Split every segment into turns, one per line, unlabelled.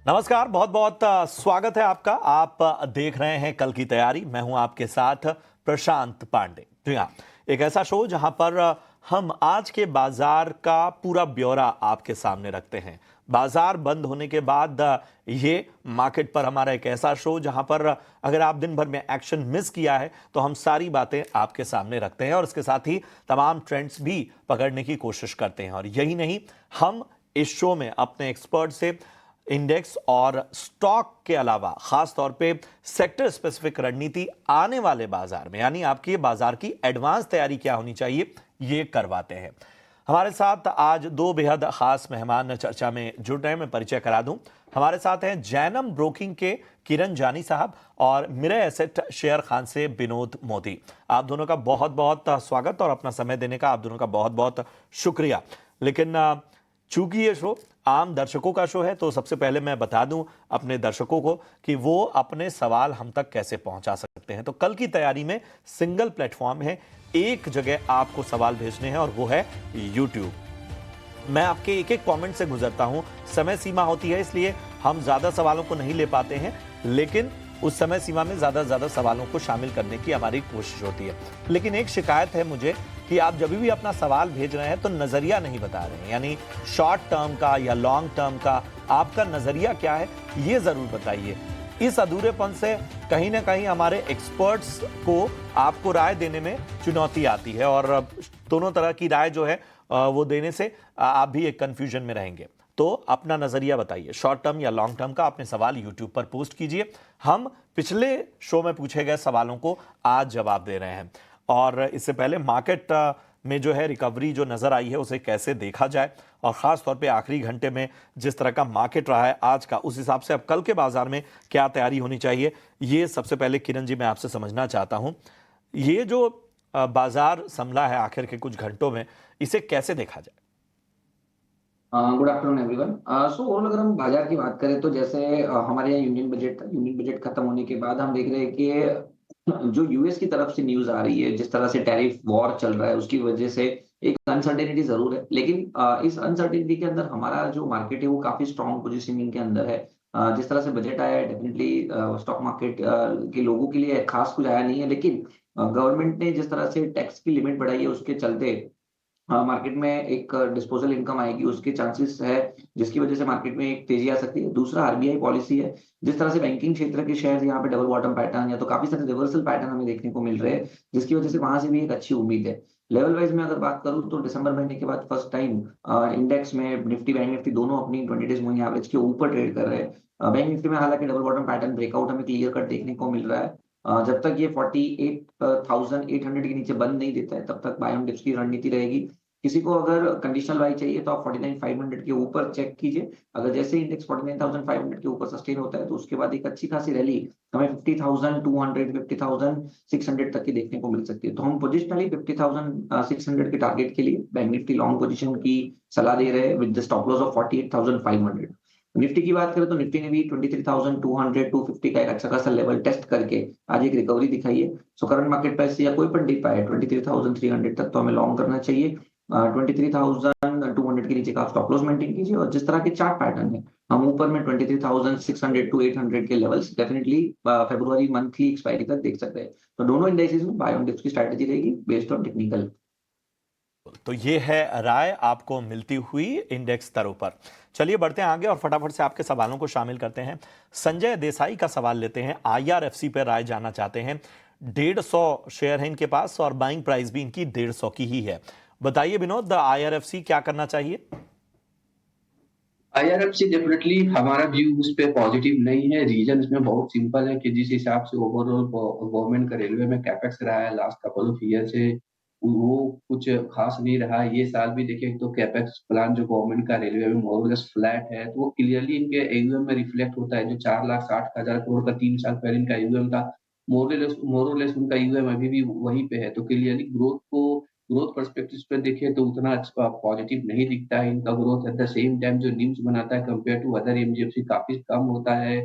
नमस्कार, बहुत बहुत स्वागत है आपका। आप देख रहे हैं कल की तैयारी। मैं हूं आपके साथ प्रशांत पांडे। जी हाँ, एक ऐसा शो जहां पर हम आज के बाजार का पूरा ब्यौरा आपके सामने रखते हैं। बाजार बंद होने के बाद ये मार्केट पर हमारा एक ऐसा शो जहां पर अगर आप दिन भर में एक्शन मिस किया है तो हम सारी बातें आपके सामने रखते हैं और इसके साथ ही तमाम ट्रेंड्स भी पकड़ने की कोशिश करते हैं। और यही नहीं, हम इस शो में अपने एक्सपर्ट से इंडेक्स और स्टॉक के अलावा खास तौर पे सेक्टर स्पेसिफिक रणनीति आने वाले बाजार में, यानी आपकी बाजार की एडवांस तैयारी क्या होनी चाहिए, ये करवाते हैं। हमारे साथ आज दो बेहद खास मेहमान चर्चा में जुड़ रहे हैं। मैं परिचय करा दूं, हमारे साथ हैं जैनम ब्रोकिंग के किरण जानी साहब और मिरर एसेट शेयर खान से विनोद मोदी। आप दोनों का बहुत बहुत स्वागत और अपना समय देने का आप दोनों का बहुत बहुत शुक्रिया। लेकिन चूंकि ये शो आम दर्शकों का शो है तो सबसे पहले मैं बता दूं अपने दर्शकों को कि वो अपने सवाल हम तक कैसे पहुंचा सकते हैं। तो कल की तैयारी में सिंगल प्लेटफॉर्म है, एक जगह आपको सवाल भेजने हैं और वो है यूट्यूब। मैं आपके एक एक कमेंट से गुजरता हूं, समय सीमा होती है इसलिए हम ज्यादा सवालों को नहीं ले पाते हैं, लेकिन उस समय सीमा में ज्यादा से ज्यादा सवालों को शामिल करने की हमारी कोशिश होती है। लेकिन एक शिकायत है मुझे कि आप जब भी अपना सवाल भेज रहे हैं तो नजरिया नहीं बता रहे हैं, यानी शॉर्ट टर्म का या लॉन्ग टर्म का आपका नजरिया क्या है, ये जरूर बताइए। इस अधूरेपन से कहीं ना कहीं हमारे एक्सपर्ट्स को आपको राय देने में चुनौती आती है और दोनों तरह की राय जो है वो देने से आप भी एक कंफ्यूजन में रहेंगे। तो अपना नजरिया बताइए, शॉर्ट टर्म या लॉन्ग टर्म का। अपने सवाल यूट्यूब पर पोस्ट कीजिए। हम पिछले शो में पूछे गए सवालों को आज जवाब दे रहे हैं और इससे पहले मार्केट में जो है रिकवरी जो नजर आई है उसे कैसे देखा जाए और खास तौर पे आखिरी घंटे में जिस तरह का मार्केट रहा है आज का, उस हिसाब से अब कल के बाजार में क्या तैयारी होनी चाहिए, ये सबसे पहले किरण जी मैं आपसे समझना चाहता हूं। ये जो बाजार संभला है आखिर के कुछ घंटों में, इसे कैसे देखा जाए?
Good afternoon everyone. So overall अगर हम बाजार की बात करें तो जैसे हमारे यहाँ यूनियन बजट था। यूनियन बजट खत्म होने के बाद हम देख रहे हैं कि जो यूएस की तरफ से न्यूज आ रही है, जिस तरह से टैरिफ वॉर चल रहा है, उसकी वजह से एक अनसर्टेनिटी जरूर है। लेकिन इस अनसर्टेनिटी के अंदर हमारा जो मार्केट है वो काफी स्ट्रॉन्ग पोजिशनिंग के अंदर है। जिस तरह से बजट आया है, डेफिनेटली स्टॉक मार्केट के लोगों के लिए खास कुछ आया नहीं है। लेकिन गवर्नमेंट ने जिस तरह से टैक्स की लिमिट बढ़ाई है उसके चलते मार्केट में एक डिस्पोजल इनकम आएगी, उसके चांसेस है, जिसकी वजह से मार्केट में एक तेजी आ सकती है। दूसरा आरबीआई पॉलिसी है। जिस तरह से बैंकिंग क्षेत्र के शेयर यहाँ पे डबल बॉटम पैटर्न या तो काफी सारे रिवर्सल पैटर्न हमें देखने को मिल रहे हैं, जिसकी वजह से वहां से भी एक अच्छी उम्मीद है। लेवल वाइज में अगर बात करूं तो दिसंबर महीने के बाद फर्स्ट टाइम इंडेक्स में निफ्टी बैंक निफ्टी दोनों अपनी 20 डेज मूविंग एवरेज के ऊपर ट्रेड कर रहे हैं। बैंक निफ्टी में हालांकि डबल बॉटम पैटर्न ब्रेकआउट हमें क्लियर कट देखने को मिल रहा है। जब तक ये 48,800 के नीचे बंद नहीं देता है तब तक बाय ऑन डिप्स की रणनीति रहेगी। किसी को अगर कंडीशनल बाई चाहिए तो आप 49,500 के ऊपर चेक कीजिए। अगर जैसे इंडेक्स 49,500 के ऊपर सस्टेन होता है तो उसके बाद एक अच्छी खासी रैली हमें 50,200 50,600 तक की देखने को मिल सकती है। तो हम पोजिशनली 50,600 के टारगेट के लिए बैंक निफ्टी लॉन्ग पोजीशन की सलाह दे रहे हैं with the stop loss of 48,500। Nifty की बात करें तो निफ्टी ने भी 23,200 250 का एक अच्छा खासा लेवल टेस्ट करके आज एक रिकवरी दिखाई है। सो करंट मार्केट प्राइस या कोई पण डिप आए 23,300 तक तो हमें लॉन्ग करना चाहिए। 23,200 के नीचे का आप स्टॉप लॉस मेंटेन कीजिए और जिस तरह के चार्ट पैटर्न है, हम ऊपर में 23,600 टू 800 के लेवल्स डेफिनेटली फरवरी मंथ की एक्सपायरी तक देख सकते हैं। तो दोनों इंडाइसेस में बाय ऑन डिप्स की स्ट्रैटेजी रहेगी बेस्ड ऑन टेक्निकल।
तो ये है राय आपको मिलती हुई इंडेक्स स्तरों पर। चलिए बढ़ते हैं आगे और फटाफट से आपके सवालों को शामिल करते हैं। संजय देसाई का सवाल लेते हैं, आईआरएफसी पर राय जानना चाहते हैं। 150 शेयर है इनके पास और बाइंग प्राइस भी इनकी 150 की ही है। बताइए विनोद, आईआरएफसी क्या करना चाहिए?
आईआरएफसी डेफिनेटली हमारा व्यू उस पे पॉजिटिव नहीं है। रीजन इसमें बहुत सिंपल है कि जिस हिसाब से ओवरऑल गवर्नमेंट का रेलवे में कैपेक्स रहा है लास्ट कपल ऑफ ईयर से, वो कुछ खास नहीं रहा। ये साल भी देखिए तो कैपेक्स प्लान जो गवर्नमेंट का रेलवे में मोर और लेस फ्लैट है, तो वो क्लियरली इनके एयूएम में रिफ्लेक्ट होता है। जो 4,60,000 करोड़ का 3 साल पहले इनका एयूएम था, मोर और लेस उनका एयूएम अभी भी वहीं पे है। तो क्लियरली ग्रोथ पर्सपेक्टिव पे देखें तो उतना अच्छा पॉजिटिव नहीं दिखता है इनका growth. Eight the same time जो न्यूज़ बनाता है कंपेयर टू अदर एमजीएफसी काफ़ी कम होता है,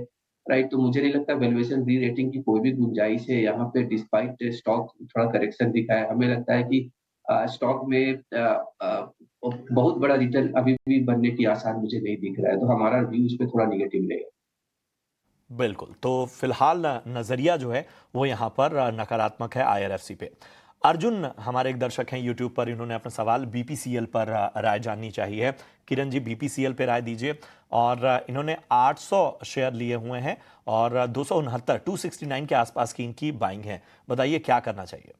राइट? तो मुझे नहीं लगता वैल्यूएशन री-रेटिंग की कोई भी गुंजाइश है यहाँ पे डिस्पाइट स्टॉक थोड़ा करेक्शन दिखा है। हमें लगता है कि स्टॉक में बहुत बड़ा रिटर्न अभी भी बनने की आसार मुझे नहीं दिख रहा है, तो हमारा व्यू इस पे थोड़ा नेगेटिव रहेगा।
बिल्कुल, तो फिलहाल नजरिया जो है वो यहाँ पर नकारात्मक है आईआरएफसी पे। अर्जुन हमारे एक दर्शक हैं यूट्यूब पर, इन्होंने अपना सवाल बीपीसीएल पर राय जाननी चाहिए। किरण जी, बीपीसीएल पे राय दीजिए। और इन्होंने 800 शेयर लिए हुए हैं और 269 के आसपास की इनकी बाइंग है। बताइए क्या करना चाहिए।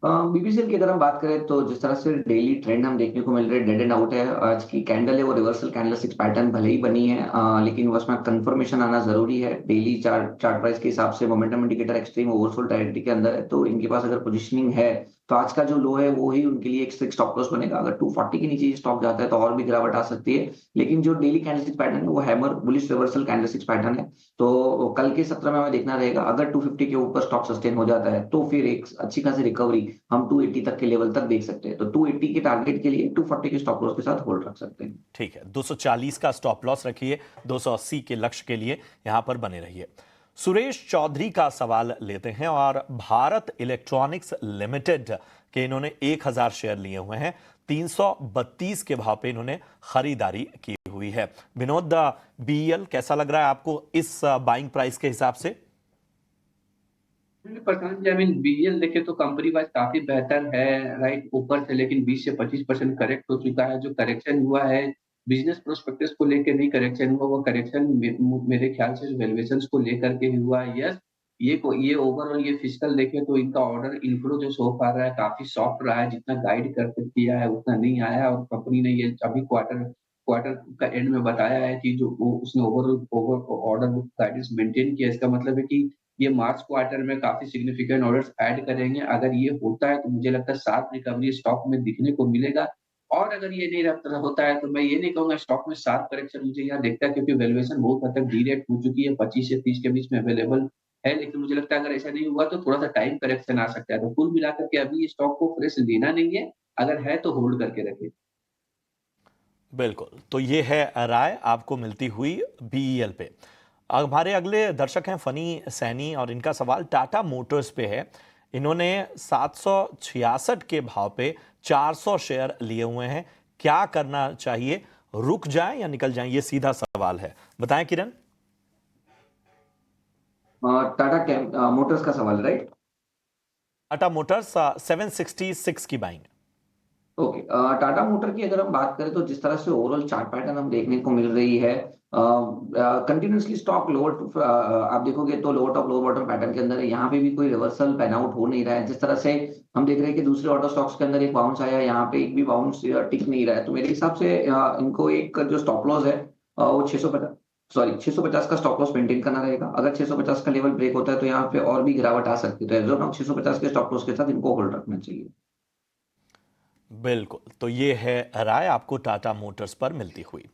बीपीसीएल की अगर हम बात करें तो जिस तरह से डेली ट्रेंड हम देखने को मिल रहे हैं, डेड एंड आउट है। आज की कैंडल है वो रिवर्सल कैंडल सिक्स पैटर्न भले ही बनी है, लेकिन उसमें कंफर्मेशन आना जरूरी है। डेली चार्ट प्राइस के हिसाब से momentum indicator extreme oversold territory के अंदर है, तो इनके पास अगर पोजीशनिंग है तो आज का जो लो है वो ही उनके लिए एक स्ट्रिक्ट स्टॉप लॉस बनेगा। अगर 240 के नीचे स्टॉक जाता है तो और भी गिरावट आ सकती है, लेकिन जो डेली कैंडलस्टिक पैटर्न है वो hammer bullish reversal candlestick pattern है। तो कल के सत्र में हमें देखना रहेगा, अगर 250 के ऊपर स्टॉक सस्टेन हो जाता है तो फिर एक अच्छी खासी रिकवरी हम 280 तक के लेवल तक देख सकते हैं। तो 280 के टारगेट के लिए 240 के स्टॉप लॉस के साथ होल्ड रख सकते हैं।
ठीक है, 240 का स्टॉप लॉस रखिए, 280 के लक्ष्य के लिए यहां पर बने रहिए। सुरेश चौधरी का सवाल लेते हैं और भारत इलेक्ट्रॉनिक्स लिमिटेड के इन्होंने 1000 शेयर लिए हुए हैं। 332 के भाव पे इन्होंने खरीदारी की हुई है। विनोद, बीईएल कैसा लग रहा है आपको इस बाइंग प्राइस के हिसाब से?
प्रशांत जी, बीएल देखे तो कंपनी वाइज काफी बेहतर है, राइट, ऊपर से, लेकिन 20 से 25% करेक्ट हो चुका है। जो करेक्शन हुआ है बिजनेस प्रोस्पेक्टस को लेकर नहीं करेक्शन हुआ, वो करेक्शन मेरे ख्याल से वैल्यूएशन को लेकर के हुआ है। यस, ये ओवरऑल ये फिजिकल देखे तो इनका ऑर्डर इनफ्लो जो सो पा रहा है काफी सॉफ्ट रहा है, जितना गाइड करके किया है उतना नहीं आया। और कंपनी ने ये अभी क्वार्टर क्वार्टर का एंड में बताया है कि जो वो उसने overall over order book guidance maintain किया। इसका मतलब है कि ये मार्च क्वार्टर में काफी सिग्निफिकेंट ऑर्डर्स ऐड करेंगे। अगर ये होता है तो मुझे लगता है शार्प रिकवरी स्टॉक में दिखने को मिलेगा। और अगर ये नहीं होता है तो मैं ये नहीं कहूंगा स्टॉक में शार्प करेक्शन मुझे यहाँ देखता है, क्योंकि वैल्यूएशन बहुत हद तक डीरेट हो चुकी है, 25 से 30 के बीच में अवेलेबल है। लेकिन मुझे लगता है अगर ऐसा नहीं हुआ तो थोड़ा सा टाइम करेक्शन आ सकता है। तो कुल मिलाकर के अभी ये स्टॉक को फ्रेश लेना नहीं है, अगर है तो होल्ड करके रखें।
बिल्कुल, तो ये है राय आपको मिलती हुई बीईएल पे। हमारे अगले दर्शक हैं फनी सैनी और इनका सवाल टाटा मोटर्स पे है। इन्होंने 766 के भाव पे 400 शेयर लिए हुए हैं। क्या करना चाहिए, रुक जाएं या निकल जाएं? ये सीधा सवाल है, बताएं किरण।
टाटा मोटर्स का सवाल, राइट?
टाटा मोटर्स 766 की बाइंग।
ओके, टाटा मोटर की अगर हम बात करें तो जिस तरह से ओवरऑल चार्ट पैटर्न हम देखने को मिल रही है, कंटिन्यूसली स्टॉक लोअर, आप देखोगे तो lower top lower bottom pattern के अंदर है। यहाँ पे भी कोई रिवर्सल पैन आउट हो नहीं रहा है। जिस तरह से हम देख रहे हैं कि दूसरे ऑटो स्टॉक्स के अंदर एक बाउंस आया, यहाँ पे एक भी बाउंस टिक नहीं रहा है। तो मेरे हिसाब से इनको एक जो स्टॉप लॉस है वो 650, सॉरी 650 का स्टॉप लॉस मेंटेन करना रहेगा। अगर 650 का लेवल ब्रेक होता है तो यहाँ पे और भी गिरावट आ सकती है। तो एज ऑफ नाउ 650 के स्टॉप लॉस के साथ इनको होल्ड रखना चाहिए।
बिल्कुल, तो ये है राय आपको टाटा मोटर्स पर मिलती हुई।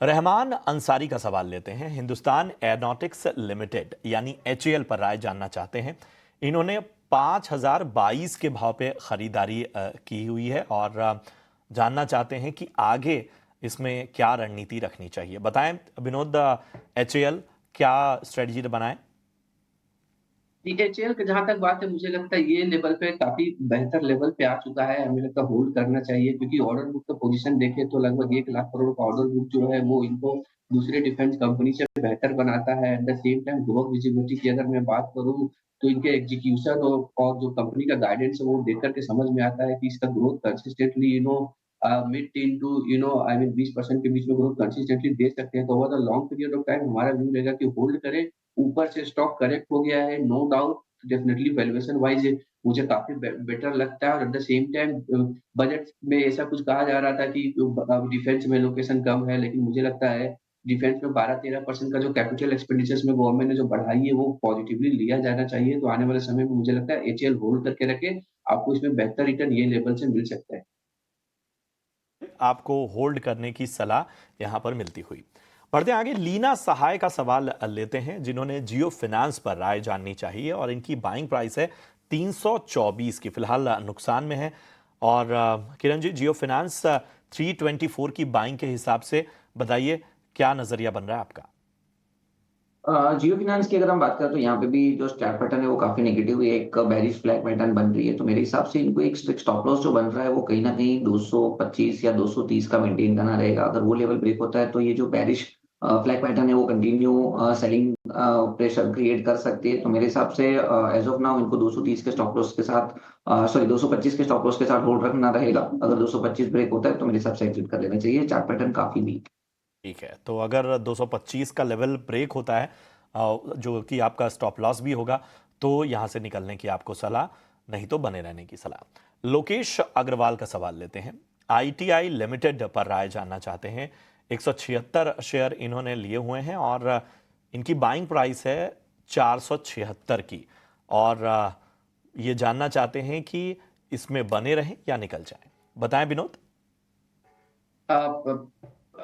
रहमान अंसारी का सवाल लेते हैं। हिंदुस्तान एरोनॉटिक्स लिमिटेड यानी एचएएल पर राय जानना चाहते हैं। इन्होंने 5022 के भाव पे खरीदारी की हुई है और जानना चाहते हैं कि आगे इसमें क्या रणनीति रखनी चाहिए। बताएं विनोद, एचएएल क्या स्ट्रेटजी बनाएं?
डीएचएल की जहाँ तक बात है, मुझे लगता है ये लेवल पे काफी बेहतर लेवल पे आ चुका है। हमें लगता है होल्ड करना चाहिए, क्योंकि ऑर्डर बुक का पोजीशन देखें तो लगभग 1 लाख करोड़ का ऑर्डर बुक जो है वो इनको दूसरे डिफेंस कंपनी से बेहतर बनाता है। Eight the same time growth visibility की अगर मैं बात करूँ तो इनके एग्जीक्यूशन और जो कंपनी का गाइडेंस है वो देख करके समझ में आता है कि इसका growth consistently mid teen to 20% के बीच में ग्रोथ कंसिस्टेंटली दे सकते हैं। तो over the long period of time हमारा व्यू रहेगा कि होल्ड करें। ऊपर से स्टॉक करेक्ट हो गया है, no doubt, definitely valuation wise मुझे काफी बेटर लगता है। और at the same time budget में ऐसा कुछ कहा जा रहा था कि डिफेंस में लोकेशन कम है, लेकिन मुझे लगता है डिफेंस में 12-13% का जो कैपिटल एक्सपेंडिचर्स में गवर्नमेंट ने जो बढ़ाई है वो पॉजिटिवली लिया जाना चाहिए। तो आने वाले समय में मुझे लगता है एचएल होल्ड करके रखे, आपको इसमें बेहतर रिटर्न ये लेवल से मिल सकता है।
आपको होल्ड करने की सलाह यहां पर मिलती हुई। बढ़ते आगे, लीना सहाय का सवाल लेते हैं जिन्होंने जियो फाइनेंस पर राय जाननी चाहिए और इनकी बाइंग प्राइस है 324 की, फिलहाल नुकसान में है। और किरण जी, जियो फाइनेंस 324 की बाइंग के हिसाब से बताइए क्या नजरिया बन रहा है आपका?
जियो फिनांस की अगर हम बात करें तो यहाँ पे भी जो चार्ट पैटर्न है वो काफी नेगेटिव है, एक बेरिश फ्लैग पैटर्न बन रही है, तो मेरे हिसाब से इनको एक स्टॉप लॉस जो बन रहा है वो कहीं ना कहीं 225 या 230 का मेंटेन करना रहेगा। अगर वो लेवल ब्रेक होता है तो ये जो बेरिश फ्लैग पैटर्न है वो कंटिन्यू सेलिंग प्रेशर क्रिएट कर सकती है। तो मेरे हिसाब से एज ऑफ नाउ इनको 230 के स्टॉप लॉस के साथ, सॉरी 225 के स्टॉप लॉस के साथ होल्ड रखना रहेगा। अगर 225 ब्रेक होता है तो मेरे हिसाब से एग्जिट कर लेना चाहिए, चार्ट पैटर्न काफी वीक।
ठीक है, तो अगर 225 का लेवल ब्रेक होता है, जो कि आपका स्टॉप लॉस भी होगा, तो यहां से निकलने की आपको सलाह, नहीं तो बने रहने की सलाह। लोकेश अग्रवाल का सवाल लेते हैं। आईटीआई लिमिटेड पर राय जानना चाहते हैं। 176 शेयर इन्होंने लिए हुए हैं और इनकी बाइंग प्राइस है 476 की, और ये जानना चाहते हैं कि इसमें बने रहें या निकल जाएं। बताएं विनोद।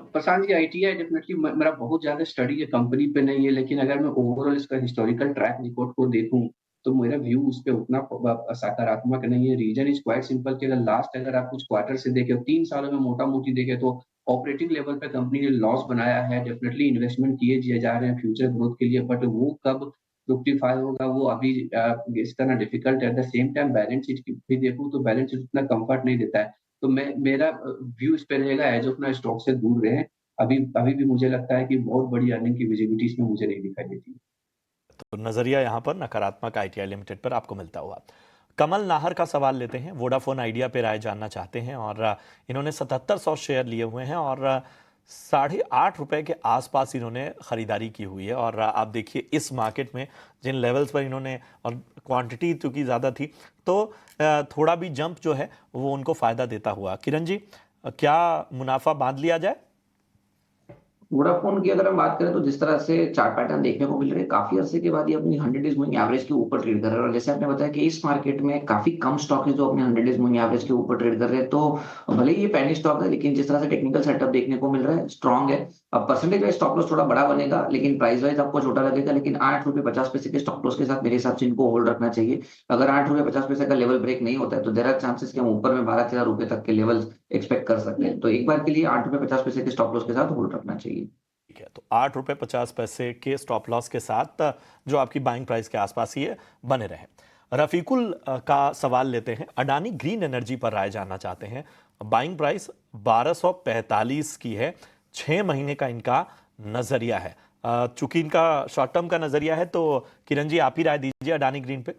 प्रशांत जी, आईटीआई डेफिनेटली मेरा बहुत ज्यादा स्टडी है कंपनी पे नहीं है, लेकिन अगर मैं ओवरऑल इसका हिस्टोरिकल ट्रैक रिकॉर्ड को देखूं तो मेरा व्यू उस पे उतना सकारात्मक नहीं है। रीजन इज क्वाइट सिंपल कि अगर आप कुछ क्वार्टर से देखें, 3 सालों में मोटा मोटी देखें तो ऑपरेटिंग लेवल पे कंपनी ने लॉस बनाया है। डेफिनेटली इन्वेस्टमेंट किए जा रहे हैं फ्यूचर ग्रोथ के लिए, बट वो कब फ्रुक्टिफाई होगा वो अभी गेस करना डिफिकल्ट है। Eight the same time balance sheet भी देखूं तो बैलेंस शीट उतना कंफर्ट नहीं देता है। तो मेरा व्यू इस पे रहेगा, एज ऑफ नाउ स्टॉक से दूर रहें। अभी अभी भी मुझे लगता है कि बहुत बड़ी अर्निंग की विजिबिलिटी इसमें मुझे नहीं दिखाई देती।
तो नजरिया यहां पर नकारात्मक आईटीआई लिमिटेड पर आपको मिलता हुआ। कमल नाहर का सवाल लेते हैं। वोडाफोन आइडिया पे राय जानना चाहते हैं और इन्होंने 7700 शेयर लिए हुए हैं और ₹8.5 के आसपास इन्होंने खरीदारी की हुई है। और आप देखिए इस मार्केट में जिन लेवल्स पर इन्होंने, और क्वांटिटी चूंकि ज़्यादा थी, तो थोड़ा भी जंप जो है वो उनको फ़ायदा देता हुआ। किरण जी, क्या मुनाफा बांध लिया जाए?
वोडाफोन की अगर हम बात करें तो जिस तरह से चार्ट पैटर्न देखने को मिल रहे हैं, काफी अरसे के बाद ये अपनी 100 डेज मूविंग एवरेज के ऊपर ट्रेड कर रहे हैं। और जैसे आपने बताया कि इस मार्केट में काफी कम स्टॉक है जो अपने 100 डेज मूविंग एवरेज के ऊपर ट्रेड कर रहे हैं, तो भले ही ये पैनी स्टॉक है लेकिन जिस तरह से टेक्निकल सेटअप देखने को मिल रहा है स्ट्रॉन्ग है। अब परसेंटेज वाइज स्टॉप लॉस थोड़ा बड़ा बनेगा लेकिन प्राइस वाइज आपको छोटा लगेगा, लेकिन ₹8.50 के स्टॉप लॉस के साथ मेरे हिसाब से इनको होल्ड रखना चाहिए। अगर ₹8.50 का लेवल ब्रेक नहीं होता है तो देर आर चांसेस कि हम ऊपर में ₹12-13 तक के लेवल एक्सपेक्ट कर सकते हैं। तो एक बार के लिए ₹8.50 के स्टॉप लॉस के साथ होल्ड रखना चाहिए।
ठीक है, तो ₹8.50 के स्टॉप लॉस के साथ जो आपकी बाइंग प्राइस के आसपास ही है, बने रहे। रफीकुल का सवाल लेते हैं। अडानी ग्रीन एनर्जी पर राय जानना चाहते हैं। बाइंग प्राइस 1245 की है। 6 महीने का इनका नजरिया है। चूंकि इनका शॉर्ट टर्म का नजरिया है, तो किरण जी आप ही राय दीजिए अडानी ग्रीन पे।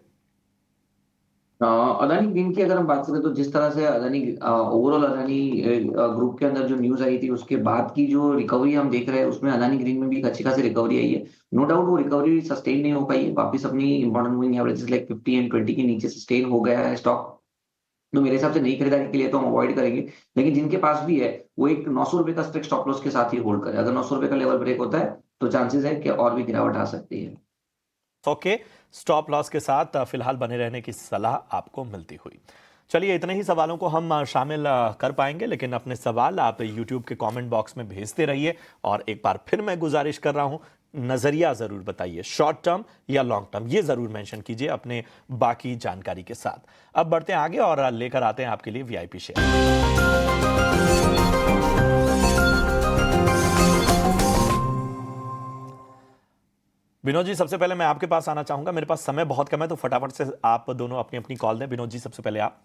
अदानी ग्रीन की अगर हम बात करें तो जिस तरह से अदानी ओवरऑल अदानी ग्रुप के अंदर जो न्यूज आई थी उसके बाद की जो रिकवरी हम देख रहे हैं उसमें अदानी ग्रीन में भी एक अच्छी खासी रिकवरी आई है। नो डाउट वो रिकवरी सस्टेन नहीं हो पाई है, वापस अपनी important moving averages like 50 and 20 के नीचे सस्टेन हो गया है स्टॉक। तो मेरे हिसाब से नई खरीदारी के लिए तो हम अवॉइड करेंगे, लेकिन जिनके पास भी है वो एक ₹900 का स्ट्रिक्ट स्टॉप लॉस के साथ ही होल्ड करे। अगर ₹900 का लेवल ब्रेक होता है तो चांसेस है कि और भी गिरावट आ सकती है।
100 के स्टॉप लॉस के साथ फिलहाल बने रहने की सलाह आपको मिलती हुई। चलिए, इतने ही सवालों को हम शामिल कर पाएंगे, लेकिन अपने सवाल आप यूट्यूब के कमेंट बॉक्स में भेजते रहिए। और एक बार फिर मैं गुजारिश कर रहा हूं, नजरिया जरूर बताइए, शॉर्ट टर्म या लॉन्ग टर्म, ये जरूर मेंशन कीजिए अपने बाकी जानकारी के साथ। अब बढ़ते हैं आगे और लेकर आते हैं आपके लिए वीआईपी शेयर। विनोद जी, सबसे पहले मैं आपके पास आना चाहूंगा। मेरे पास समय बहुत कम है, तो फटाफट से आप दोनों अपनी अपनी कॉल दें। विनोद जी, सबसे पहले आप।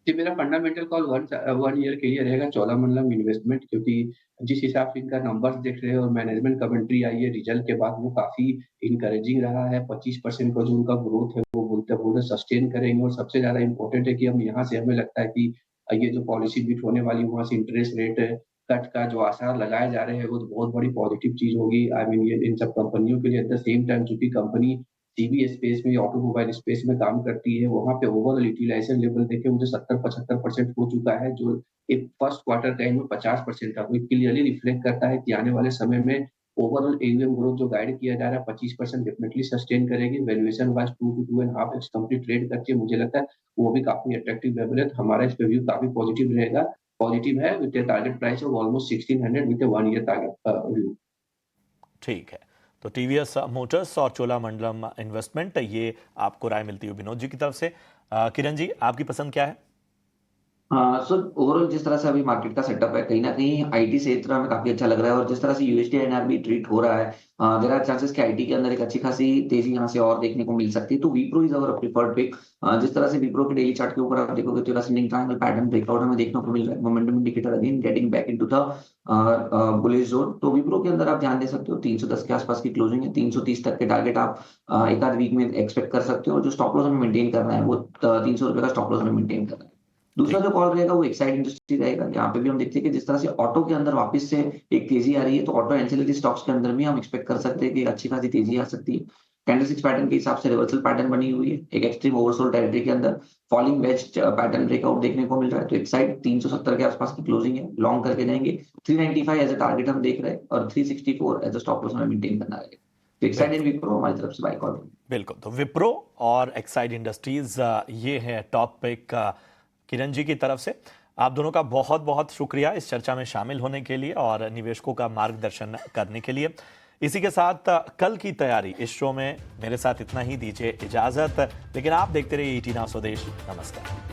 जी, मेरा फंडामेंटल कॉल 1 ईयर के लिए रहेगा चोलामंडलम इन्वेस्टमेंट, क्योंकि जिस हिसाब से इनका नंबर्स देख रहे हैं और मैनेजमेंट कमेंट्री आई है रिजल्ट के बाद, वो काफ़ी इनकरेजिंग रहा है। 25% का जो उनका ग्रोथ है वो बोलते सस्टेन करेंगे। और सबसे ज़्यादा इम्पोर्टेंट है कि हम यहाँ से, हमें लगता है कि ये जो पॉलिसी बिट होने वाली है वहाँ से इंटरेस्ट रेट कट का जो आसार लगाए जा रहे हैं वो तो बहुत बड़ी पॉजिटिव चीज़ होगी। आई मीन ये इन सब कंपनियों के लिए। एट द सेम टाइम चूँकि कंपनी सीवी स्पेस में, ऑटोमोबाइल स्पेस में काम करती है, वहाँ पे ओवरऑल यूटिलाइजेशन लेवल देखें मुझे 70-75% हो चुका है, जो एक फर्स्ट क्वार्टर का में 50% था। तो ये क्लियरली रिफ्लेक्ट करता है कि आने वाले समय में ओवरऑल एयूएम ग्रोथ जो गाइड किया जा रहा है 25% डेफिनिटली सस्टेन करेगी। Valuation wise 2 to 2.5 x company trade करती है, मुझे लगता है वो भी काफ़ी अट्रैक्टिव लेवल है। तो हमारा इस पे व्यू काफ़ी पॉजिटिव है with a target price of almost 1600 with a 1 year target view.
ठीक है, तो टीवीएस मोटर्स और चोलामंडलम इन्वेस्टमेंट, ये आपको राय मिलती है विनोद जी की तरफ से। किरण जी, आपकी पसंद क्या है?
हाँ, सो ओवरऑल जिस तरह से अभी मार्केट का सेटअप है, कहीं न कहीं आईटी क्षेत्र हमें काफ़ी अच्छा लग रहा है और जिस तरह से यूएसडी आईएनआर भी ट्रीट हो रहा है, देयर आर चांसेस कि आईटी के अंदर एक अच्छी खासी तेज़ी यहाँ से और देखने को मिल सकती है। तो Wipro is our preferred pick. जिस तरह से विप्रो के डेली चार्ट के ऊपर आप देखोगे तो असेंडिंग ट्रायंगल पैटर्न ब्रेकआउट हमें देखने को मिल रहा है। Momentum indicator again getting back into the bullish zone. तो विप्रो के अंदर आप ध्यान दे सकते हो, 310 के आसपास की क्लोजिंग है, 330 तक के टारगेट आप एक आध वीक में एक्सपेक्ट कर सकते हो और जो स्टॉप लॉस हमें मेंटेन करना है वो ₹300 का स्टॉप लॉस हमें मेंटेन करना है। दूसरा
ठीक।
जो कॉल रहेगा वो एक्साइड इंडस्ट्री रहेगा। यहाँ पे भी हम देखते हैं कि जिस तरह से ऑटो के अंदर वापस से एक तेजी आ रही है, तो ऑटो एंसिलरी स्टॉक्स के अंदर भी हम एक्सपेक्ट कर सकते हैं कि अच्छी खासी तेजी आ सकती है। कैंडलस्टिक्स पैटर्न के हिसाब से रिवर्सल पैटर्न बनी हुई है। एक एक्सट्रीम ओवरसोल्ड टेरिटरी के अंदर फॉलिंग वेज पैटर्न ब्रेकआउट देखने को मिल रहा है। तो एक्साइड 370 के आसपास की क्लोजिंग है, लॉन्ग करके जाएंगे। 395 एज अ टारगेट हम देख रहे हैं और 364 एज अ स्टॉप लॉस हमें मेंटेन करना रहेगा। तो एक्साइड एंड
बिल्कुल
विप्रो हमारी तरफ से बाय कॉल।
बिल्कुल। तो विप्रो और एक्साइड इंडस्ट्रीज, ये है टॉपिक किरण जी की तरफ से। आप दोनों का बहुत बहुत शुक्रिया इस चर्चा में शामिल होने के लिए और निवेशकों का मार्गदर्शन करने के लिए। इसी के साथ कल की तैयारी इस शो में मेरे साथ इतना ही। दीजिए इजाजत, लेकिन आप देखते रहिए ईटी नाउ स्वदेश। नमस्कार।